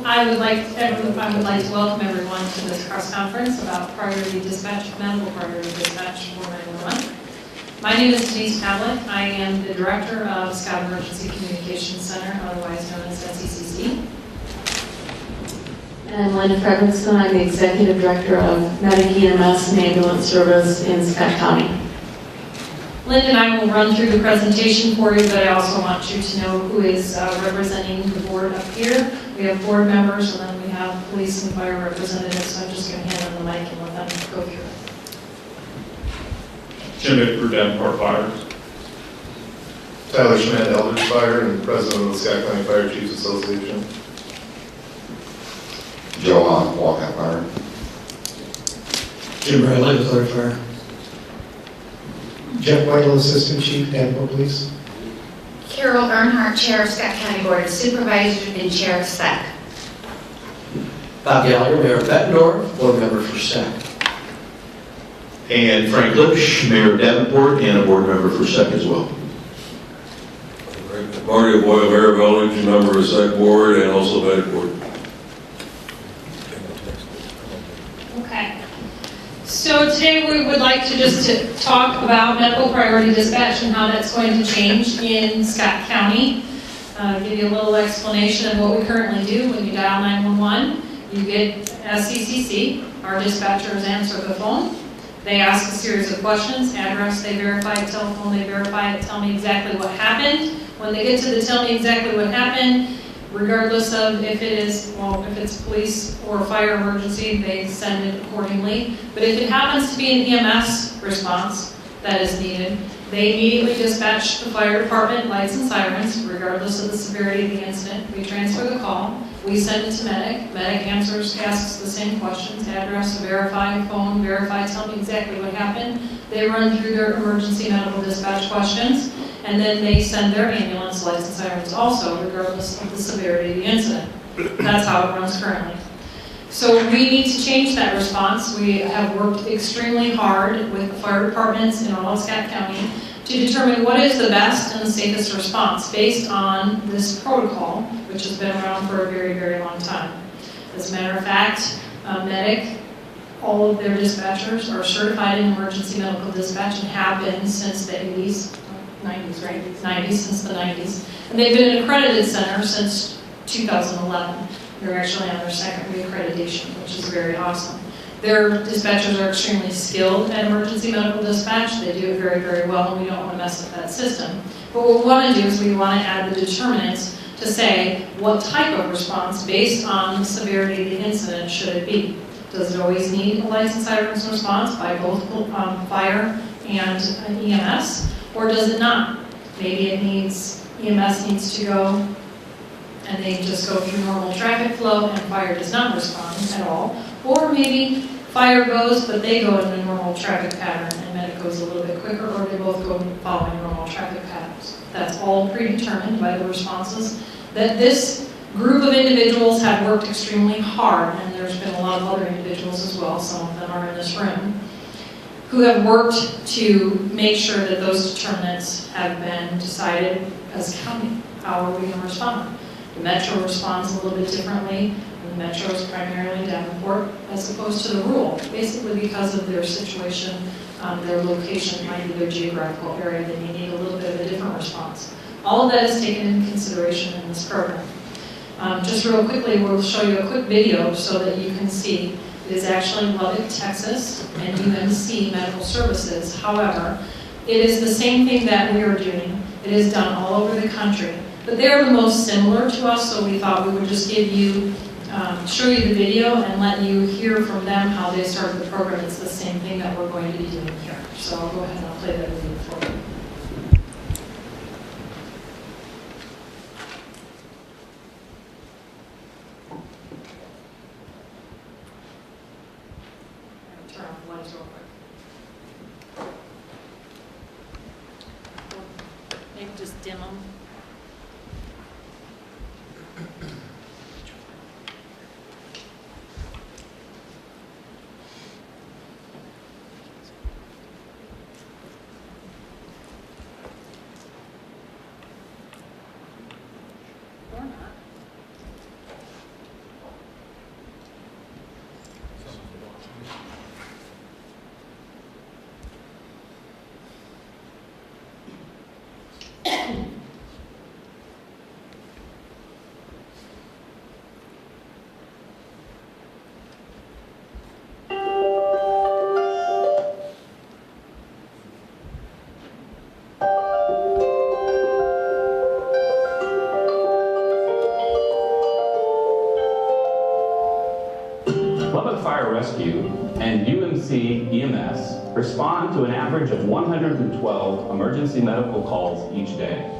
I would like to welcome everyone to this press conference about priority dispatch, medical priority dispatch for 911. My name is Denise Pavlik. I am the director of Scott Emergency Communications Center, otherwise known as SECC. And Linda Fredrickson, I'm the executive director of Medic EMS and Ambulance Service in Scott County. Linda and I will run through the presentation for you, but I also want you to know who is representing the board up here. We have board members, and then we have police and fire representatives, so I'm just going to hand them the mic and let them go through it. Jim for Davenport Fire. Tyler Schmidt, Eldridge Fire, and president of the Scott County Fire Chiefs Association. Joe on Walcott Fire. Jim Bradley with Eldridge Fire. Jeff Whittle, Assistant Chief, Davenport Police. Carol Earnhardt, Chair of Scott County Board of Supervisors and Chair of SECC. Bob Gallagher, Mayor of Bettendorf, board member for SECC. And Frank Lipsch, Mayor of Davenport, and a board member for SECC as well. Marty Boyle, Mayor of Eldridge, member of SECC board and also Medic board. Okay. So today we would like to talk about medical priority dispatch and how that's going to change in Scott County. Give you a little explanation of what we currently do. When you dial 911, you get SECC. Our dispatchers answer the phone. They ask a series of questions. Address, they verify it. Telephone, they verify it. Tell me exactly what happened. When they get to the tell me exactly what happened, regardless of if it is, well, if it's police or fire emergency, they send it accordingly. But if it happens to be an EMS response that is needed, they immediately dispatch the fire department, lights and sirens, regardless of the severity of the incident. We transfer the call. We send it to medic. Medic asks the same questions: address, verify, phone, verify, tell me exactly what happened. They run through their emergency medical dispatch questions, and then they send their ambulance, lights and sirens also, regardless of the severity of the incident. That's how it runs currently. So we need to change that response. We have worked extremely hard with the fire departments in all of Scott County to determine what is the best and the safest response based on this protocol, which has been around for a very, very long time. As a matter of fact, Medic, all of their dispatchers are certified in emergency medical dispatch and have been since the 90s, right? 90s, since the 90s. And they've been an accredited center since 2011. They're actually on their second reaccreditation, which is very awesome. Their dispatchers are extremely skilled at emergency medical dispatch. They do it very, very well, and we don't want to mess up that system. But what we want to do is we want to add the determinants to say what type of response, based on the severity of the incident, should it be. Does it always need a lights and sirens response by both fire and EMS, or does it not? Maybe it needs, EMS needs to go and they just go through normal traffic flow and fire does not respond at all. Or maybe fire goes, but they go in a normal traffic pattern and medic goes a little bit quicker, or they both go following normal traffic patterns. That's all predetermined by the responses that this group of individuals have worked extremely hard, and there's been a lot of other individuals as well, some of them are in this room, who have worked to make sure that those determinants have been decided as county. How are we going to respond? The Metro responds a little bit differently. The Metro is primarily Davenport as opposed to the rural, basically because of their situation, their location, might be their geographical area. They may need a little bit of a different response. All of that is taken into consideration in this program. Just real quickly, we'll show you a quick video so that you can see. It is actually Lubbock, Texas, and UMC Medical Services. However, it is the same thing that we are doing. It is done all over the country. But they're the most similar to us, so we thought we would just give you, show you the video and let you hear from them how they started the program. It's the same thing that we're going to be doing here. So I'll go ahead and I'll play that video for you. Turn off the lights real quick. Maybe just dim them. Or not. UMC EMS respond to an average of 112 emergency medical calls each day.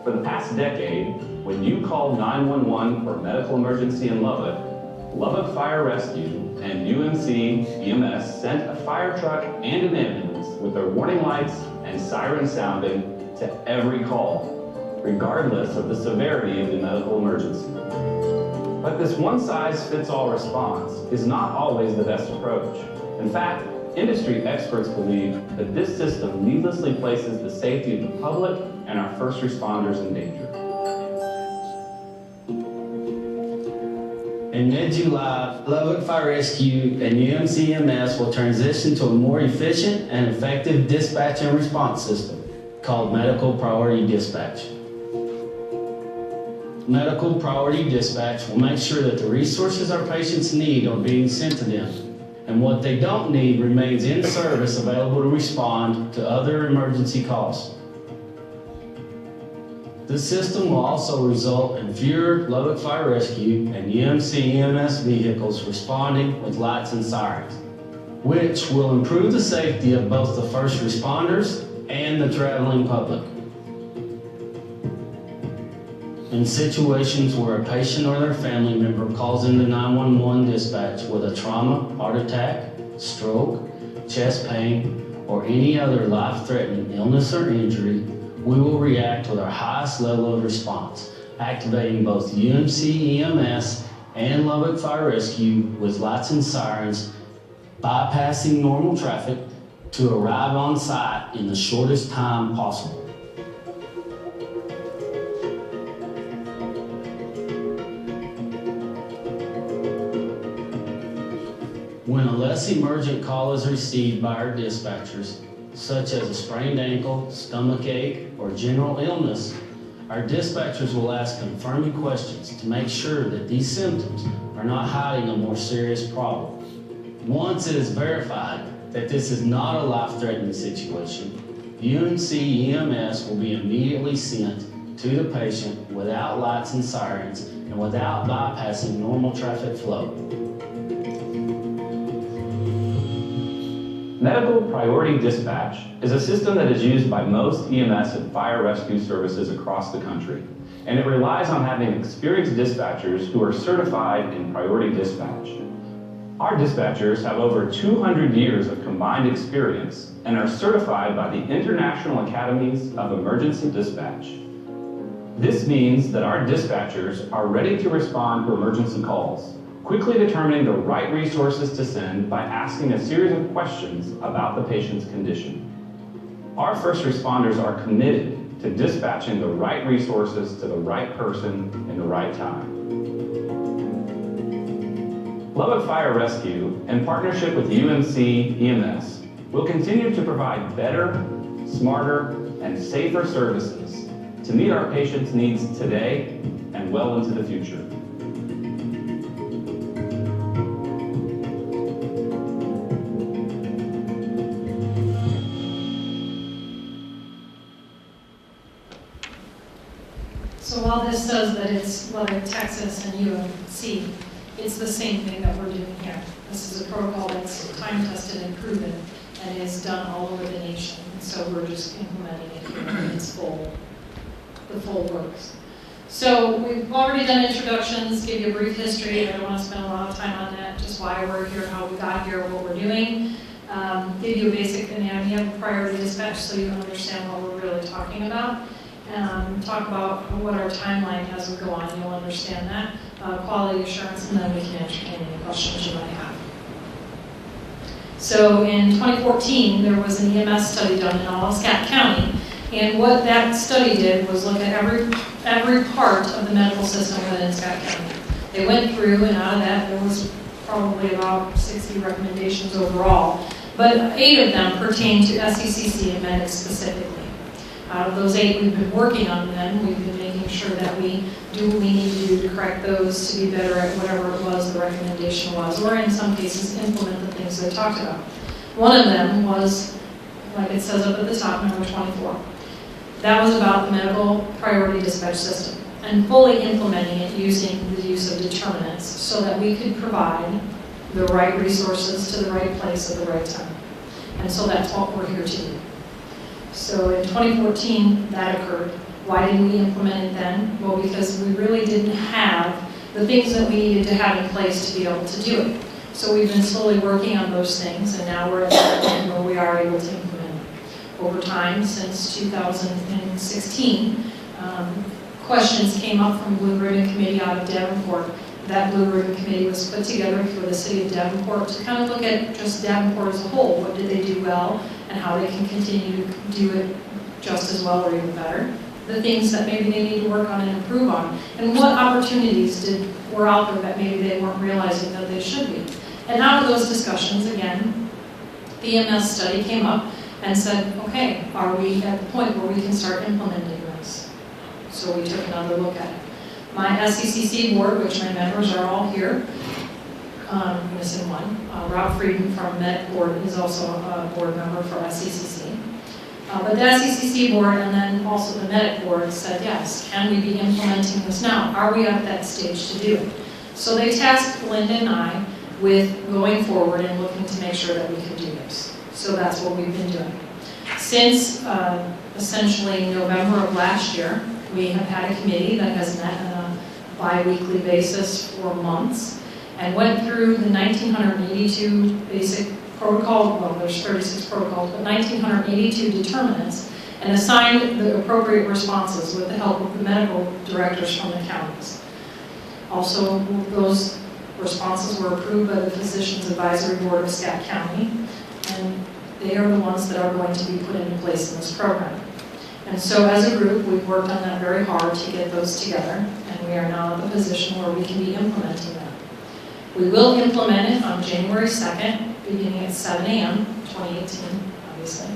For the past decade, when you called 911 for a medical emergency in Lubbock Fire Rescue and UMC EMS sent a fire truck and an ambulance with their warning lights and sirens sounding to every call, regardless of the severity of the medical emergency. But this one-size-fits-all response is not always the best approach. In fact, industry experts believe that this system needlessly places the safety of the public and our first responders in danger. In mid-July, Lubbock Fire Rescue and UMC EMS will transition to a more efficient and effective dispatch and response system called Medical Priority Dispatch. Medical Priority Dispatch will make sure that the resources our patients need are being sent to them, and what they don't need remains in service available to respond to other emergency calls. This system will also result in fewer Lubbock Fire Rescue and UMC EMS vehicles responding with lights and sirens, which will improve the safety of both the first responders and the traveling public. In situations where a patient or their family member calls into 911 dispatch with a trauma, heart attack, stroke, chest pain, or any other life-threatening illness or injury, we will react with our highest level of response, activating both UMC EMS and Lubbock Fire Rescue with lights and sirens, bypassing normal traffic to arrive on site in the shortest time possible. When a less emergent call is received by our dispatchers, such as a sprained ankle, stomach ache, or general illness, our dispatchers will ask confirming questions to make sure that these symptoms are not hiding a more serious problem. Once it is verified that this is not a life-threatening situation, UMC EMS will be immediately sent to the patient without lights and sirens and without bypassing normal traffic flow. Medical Priority Dispatch is a system that is used by most EMS and fire rescue services across the country, and it relies on having experienced dispatchers who are certified in priority dispatch. Our dispatchers have over 200 years of combined experience and are certified by the International Academies of Emergency Dispatch. This means that our dispatchers are ready to respond to emergency calls, quickly determining the right resources to send by asking a series of questions about the patient's condition. Our first responders are committed to dispatching the right resources to the right person in the right time. Lubbock Fire Rescue, in partnership with UMC EMS, will continue to provide better, smarter, and safer services to meet our patients' needs today and well into the future. So while this says that it's Lubbock, Texas, and UMC, it's the same thing that we're doing here. This is a protocol that's time-tested and proven and is done all over the nation. So we're just implementing it here in its the full works. So we've already done introductions, give you a brief history. I don't want to spend a lot of time on that, just why we're here, how we got here, what we're doing. Give you a basic anatomy of priority dispatch so you understand what we're really talking about. Talk about what our timeline as we go on, you'll understand that. Quality assurance, and then we can entertain any questions you might have. So in 2014, there was an EMS study done in all of SECC County, and what that study did was look at every part of the medical system within SECC County. They went through, and out of that, there was probably about 60 recommendations overall, but 8 of them pertain to SECC and medics specifically. Out of those 8 we've been working on them, we've been making sure that we do what we need to do to correct those, to be better at whatever it was the recommendation was, or in some cases implement the things they talked about. One of them was, like it says up at the top, number 24. That was about the medical priority dispatch system and fully implementing it using the use of determinants so that we could provide the right resources to the right place at the right time. And so that's what we're here to do. So in 2014, that occurred. Why didn't we implement it then? Well, because we really didn't have the things that we needed to have in place to be able to do it. So we've been slowly working on those things, and now we're at the point where we are able to implement it. Over time, since 2016, questions came up from Blue Ribbon Committee out of Davenport. That Blue Ribbon Committee was put together for the city of Davenport to kind of look at just Davenport as a whole. What did they do well, and how they can continue to do it just as well or even better. The things that maybe they need to work on and improve on, and what opportunities were out there that maybe they weren't realizing that they should be. And out of those discussions, again, the EMS study came up and said, okay, are we at the point where we can start implementing this? So we took another look at it. My SECC board, which my members are all here, missing one, Rob Frieden from Med Board is also a board member for SECC. But the SECC board and then also the Medic board said, yes, can we be implementing this now? Are we at that stage to do it? So they tasked Linda and I with going forward and looking to make sure that we could do this. So that's what we've been doing. Since essentially November of last year, we have had a committee that has met on a bi-weekly basis for months and went through the 1982 basic protocol, well, there's 36 protocols, but 1982 determinants, and assigned the appropriate responses with the help of the medical directors from the counties. Also, those responses were approved by the Physicians Advisory Board of Scott County, and they are the ones that are going to be put into place in this program. And so as a group, we've worked on that very hard to get those together, and we are now in the position where we can be implementing that. We will implement it on January 2nd, beginning at 7 a.m., 2018, obviously.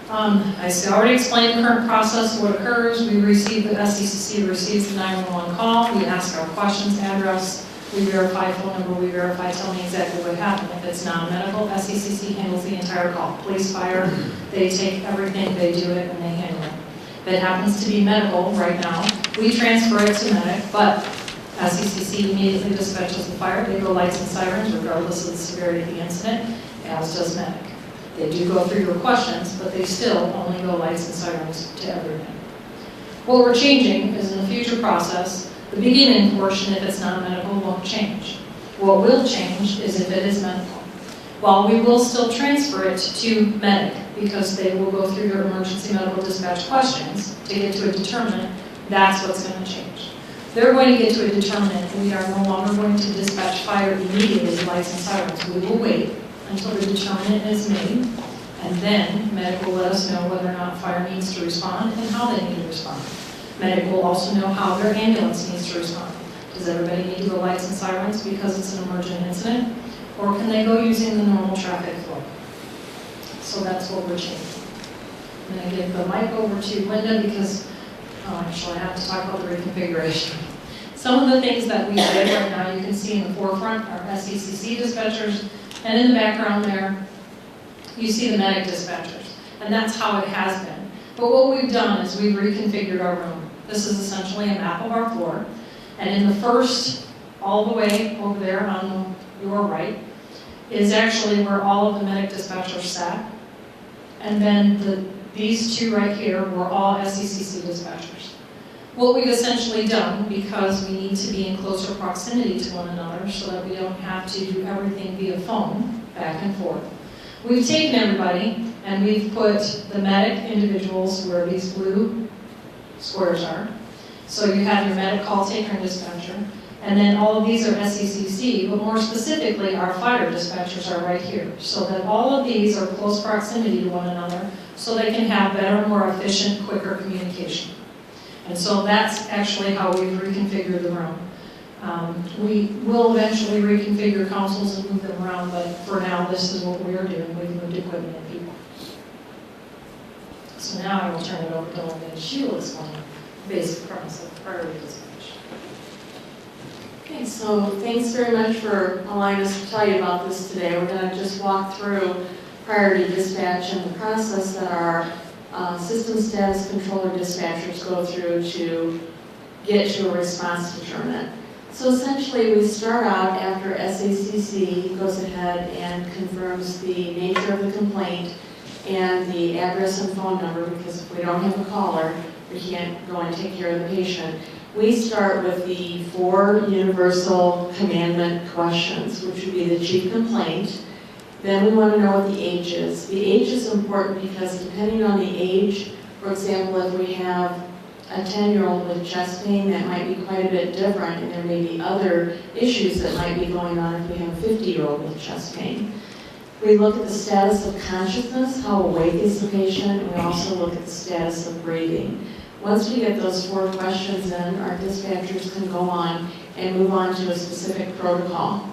I already explained the current process, what occurs. We receive, the SECC receives the 911 call. We ask our questions, address, we verify phone number, we verify, tell me exactly what happened. If it's non-medical, SECC handles the entire call. Police, fire, they take everything, they do it, and they handle it. If it happens to be medical right now, we transfer it to medic, but SECC immediately dispatches the fire. They go lights and sirens regardless of the severity of the incident, as does medic. They do go through your questions, but they still only go lights and sirens to everything. What we're changing is in the future process, the beginning portion, if it's non-medical, won't change. What will change is if it is medical. While we will still transfer it to medic, because they will go through your emergency medical dispatch questions to get to a determinant, that's what's going to change. They're going to get to a determinant, and we are no longer going to dispatch fire immediately, lights and sirens. We will wait until the determinant is made, and then medic will let us know whether or not fire needs to respond and how they need to respond. Medic will also know how their ambulance needs to respond. Does everybody need to go lights and sirens because it's an emergent incident? Or can they go using the normal traffic flow? So that's what we're changing. I'm going to give the mic over to Linda because, actually I have to talk about the reconfiguration. Some of the things that we did right now, you can see in the forefront are SECC dispatchers, and in the background there, you see the medic dispatchers. And that's how it has been. But what we've done is we've reconfigured our room. This is essentially a map of our floor. And in the first, all the way over there on your right, is actually where all of the medic dispatchers sat. And then these two right here were all SECC dispatchers. What we've essentially done, because we need to be in closer proximity to one another so that we don't have to do everything via phone, back and forth, we've taken everybody and we've put the medic individuals where these blue squares are. So you have your medic call taker and dispatcher, and then all of these are SECC, but more specifically our fire dispatchers are right here. So that all of these are close proximity to one another so they can have better, more efficient, quicker communication. And so that's actually how we've reconfigured the room. We will eventually reconfigure consoles and move them around, but for now this is what we are doing. We've moved equipment and people. So now I will turn it over to Linda and she will explain the basic premise of priority dispatch. Okay, so thanks very much for allowing us to tell you about this today. We're going to just walk through priority dispatch and the process that our system status controller dispatchers go through to get to a response determinant. So essentially, we start out after SECC goes ahead and confirms the nature of the complaint and the address and phone number, because if we don't have a caller, we can't go and take care of the patient. We start with the 4 universal commandment questions, which would be the chief complaint. Then we want to know what the age is. The age is important because depending on the age, for example, if we have a 10-year-old with chest pain, that might be quite a bit different, and there may be other issues that might be going on if we have a 50-year-old with chest pain. We look at the status of consciousness, how awake is the patient, and we also look at the status of breathing. Once we get those 4 questions in, our dispatchers can go on and move on to a specific protocol.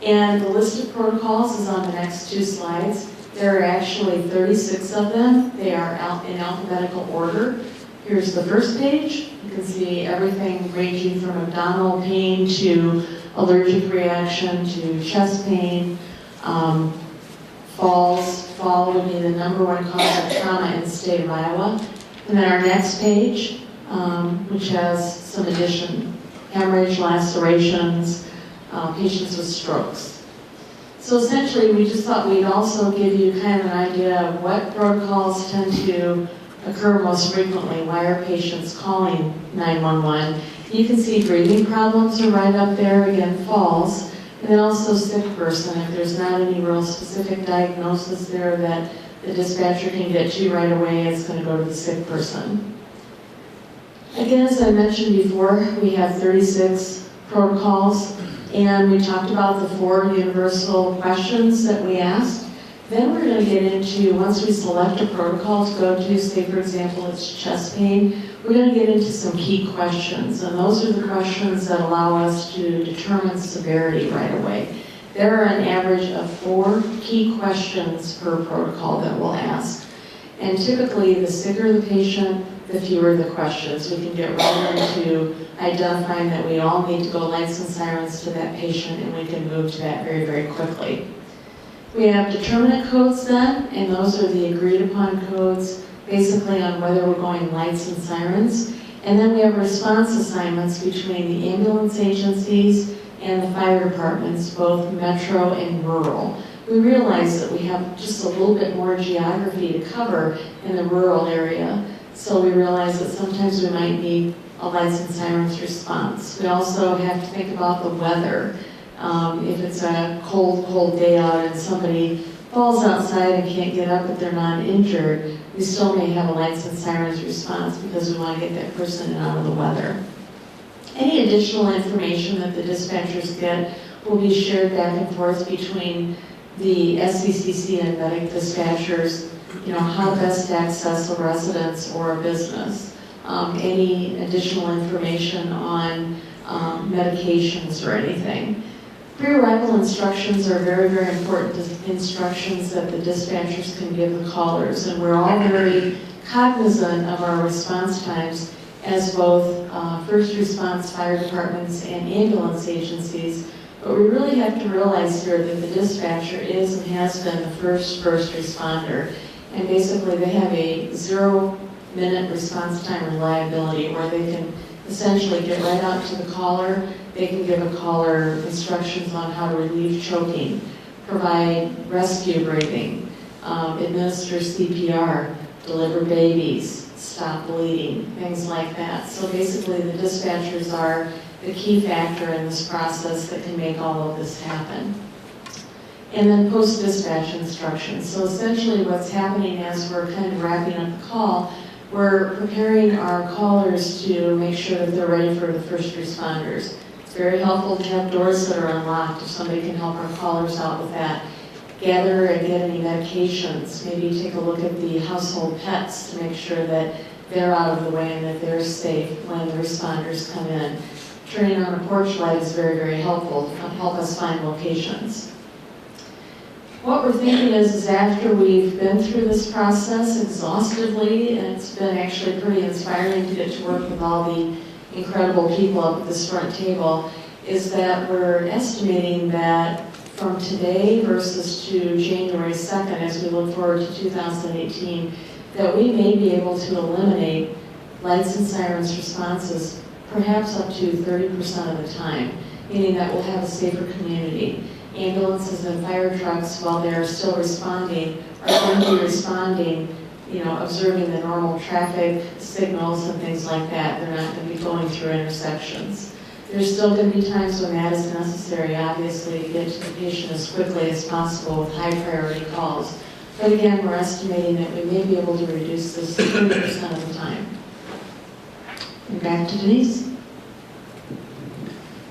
And the list of protocols is on the next 2 slides. There are actually 36 of them. They are in alphabetical order. Here's the first page. You can see everything ranging from abdominal pain to allergic reaction to chest pain. Fall would be the #1 cause of trauma in the state of Iowa. And then our next page, which has some addition, hemorrhage, lacerations, patients with strokes. So essentially, we just thought we'd also give you kind of an idea of what protocols tend to occur most frequently. Why are patients calling 911? You can see breathing problems are right up there, again, falls. And then also sick person. If there's not any real specific diagnosis there that the dispatcher can get to right away, it's going to go to the sick person. Again, as I mentioned before, we have 36 protocols, and we talked about the 4 universal questions that we asked. Then we're going to get into, once we select a protocol to go to, say for example it's chest pain, we're going to get into some key questions, and those are the questions that allow us to determine severity right away. There are an average of 4 key questions per protocol that we'll ask. And typically, the sicker the patient, the fewer the questions. We can get right into identifying that we all need to go lights and sirens to that patient, and we can move to that very, very quickly. We have determinant codes then, and those are the agreed upon codes basically on whether we're going lights and sirens. And then we have response assignments between the ambulance agencies and the fire departments, both metro and rural. We realize that we have just a little bit more geography to cover in the rural area, so we realize that sometimes we might need a lights and sirens response. We also have to think about the weather. If it's a cold day out and somebody falls outside and can't get up but they're not injured, we still may have a lights and sirens response because we want to get that person out of the weather. Any additional information that the dispatchers get will be shared back and forth between the SECC and medic dispatchers, how best to access a residence or a business. Any additional information on medications or anything. Pre-arrival instructions are very, very important instructions that the dispatchers can give the callers, and we're all very cognizant of our response times as both first response fire departments and ambulance agencies, but we really have to realize here that the dispatcher is and has been the first responder, and basically they have a 0-minute response time reliability where they can essentially get right out to the caller. They can give a caller instructions on how to relieve choking, provide rescue breathing, administer CPR, deliver babies, stop bleeding, things like that. So basically the dispatchers are the key factor in this process that can make all of this happen. And then post-dispatch instructions. So essentially what's happening as we're kind of wrapping up the call, we're preparing our callers to make sure that they're ready for the first responders. It's very helpful to have doors that are unlocked if somebody can help our callers out with that. Gather and get any medications. Maybe take a look at the household pets to make sure that they're out of the way and that they're safe when the responders come in. Turning on a porch light is very, very helpful to help us find locations. What we're thinking is after we've been through this process exhaustively, and it's been actually pretty inspiring to get to work with all the incredible people up at this front table, is that we're estimating that from today versus to January 2nd, as we look forward to 2018, that we may be able to eliminate lights and sirens responses perhaps up to 30% of the time. meaning that we'll have a safer community. Ambulances and fire trucks, while they're still responding, are going to be responding, observing the normal traffic signals and things like that. They're not going to be going through intersections. There's still going to be times when that is necessary, obviously, to get to the patient as quickly as possible with high priority calls. But again, we're estimating that we may be able to reduce this 30% of the time. And back to Denise.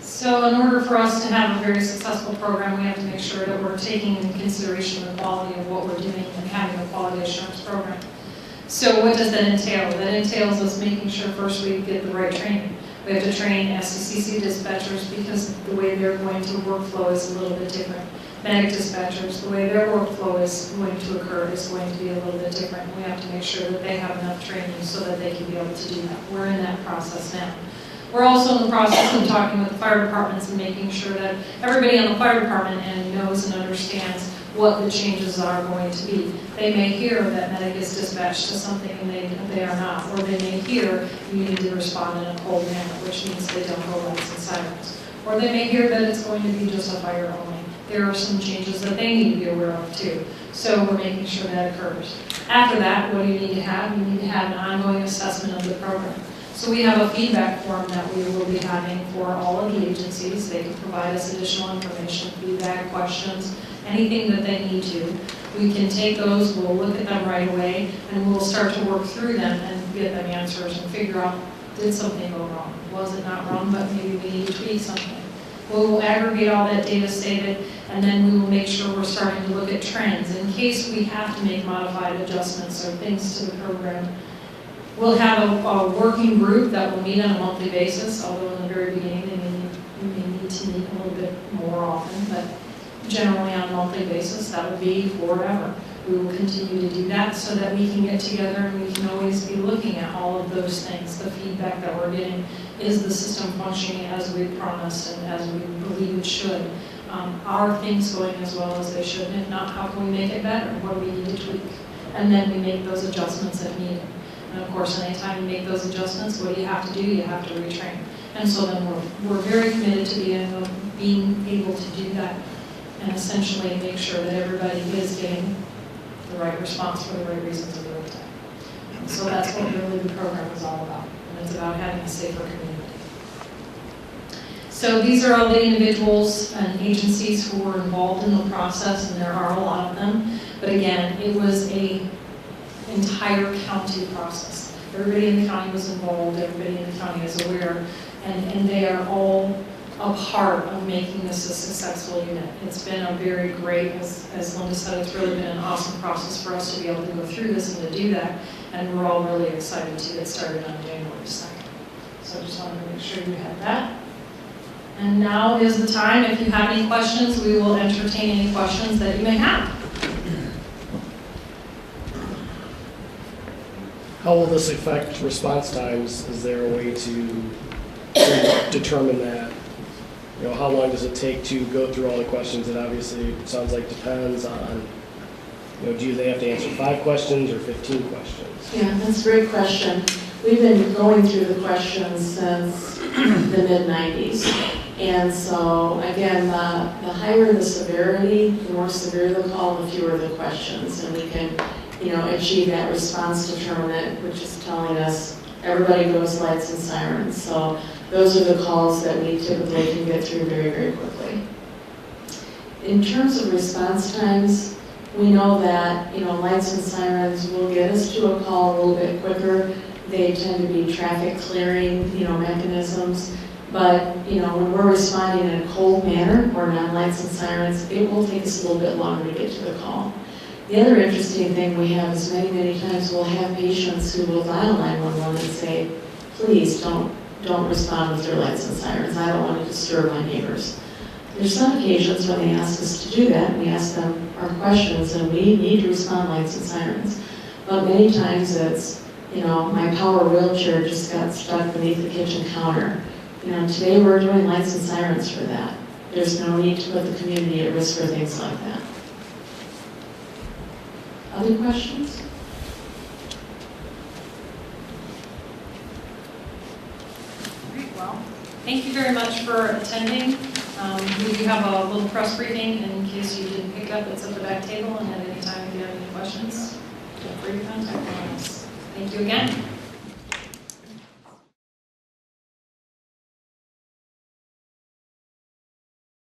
So in order for us to have a very successful program, we have to make sure that we're taking into consideration the quality of what we're doing and having a quality assurance program. So what does that entail? That entails us making sure first we get the right training. We have to train SECC dispatchers because the way they're going to workflow is a little bit different. Medic dispatchers, the way their workflow is going to occur is going to be a little bit different. We have to make sure that they have enough training so that they can be able to do that. We're in that process now. We're also in the process of talking with the fire departments and making sure that everybody on the fire department knows and understands what the changes are going to be. They may hear that medic is dispatched to something and they are not, or they may hear you need to respond in a cold manner, which means they don't go lights and sirens. Or they may hear that it's going to be just a fire only. There are some changes that they need to be aware of too. So we're making sure that occurs. After that, what do you need to have? You need to have an ongoing assessment of the program. So we have a feedback form that we will be having for all of the agencies. They can provide us additional information, feedback, questions, anything that they need to. We can take those, we'll look at them right away, and we'll start to work through them and get them answers and figure out, did something go wrong? Was it not wrong, but maybe we need to tweak something? We'll aggregate all that data, save it, and then we will make sure we're starting to look at trends in case we have to make modified adjustments or things to the program. We'll have a working group that will meet on a monthly basis, although in the very beginning we may need to meet a little bit more often, but generally on a monthly basis, that will be forever. We will continue to do that so that we can get together and we can always be looking at all of those things. The feedback that we're getting, is the system functioning as we promised and as we believe it should? Are things going as well as they should? If not, how can we make it better? What do we need to tweak? And then we make those adjustments if needed. And of course, anytime you make those adjustments, what do you have to do? You have to retrain. And so then we're very committed to being able to do that and essentially make sure that everybody is getting the right response for the right reasons at the right time. And so that's what really the program is all about. And it's about having a safer community. So these are all the individuals and agencies who were involved in the process, and there are a lot of them. But again, it was an entire county process. Everybody in the county was involved, everybody in the county is aware, and they are all a part of making this a successful unit. It's been a very great, as Linda said, it's really been an awesome process for us to be able to go through this and to do that, and we're all really excited to get started on January 2nd. So I just wanted to make sure you had that. And now is the time, if you have any questions, we will entertain any questions that you may have. How will this affect response times? Is there a way to determine that? You know, how long does it take to go through all the questions? It obviously sounds like depends on, you know, do they have to answer 5 questions or 15 questions? Yeah, that's a great question. We've been going through the questions since the mid-90s. And so, again, the higher the severity, the more severe the call, the fewer the questions. And we can, achieve that response determinant, which is telling us everybody goes lights and sirens. So those are the calls that we typically can get through very, very quickly. In terms of response times, we know that, lights and sirens will get us to a call a little bit quicker. They tend to be traffic clearing, mechanisms. But, when we're responding in a cold manner or non-lights and sirens, it will take us a little bit longer to get to the call. The other interesting thing we have is many, many times we'll have patients who will dial 911 and say, please don't respond with your lights and sirens. I don't want to disturb my neighbors. There's some occasions when they ask us to do that, we ask them our questions and we need to respond lights and sirens. But many times it's, my power wheelchair just got stuck beneath the kitchen counter. Today we're doing lights and sirens for that. There's no need to put the community at risk for things like that. Other questions? All right, well, thank thank you very much for attending. We do have a little press briefing in case you didn't pick up. It's at the back table, and at any time if you have any questions, feel free to contact us. Thank you again.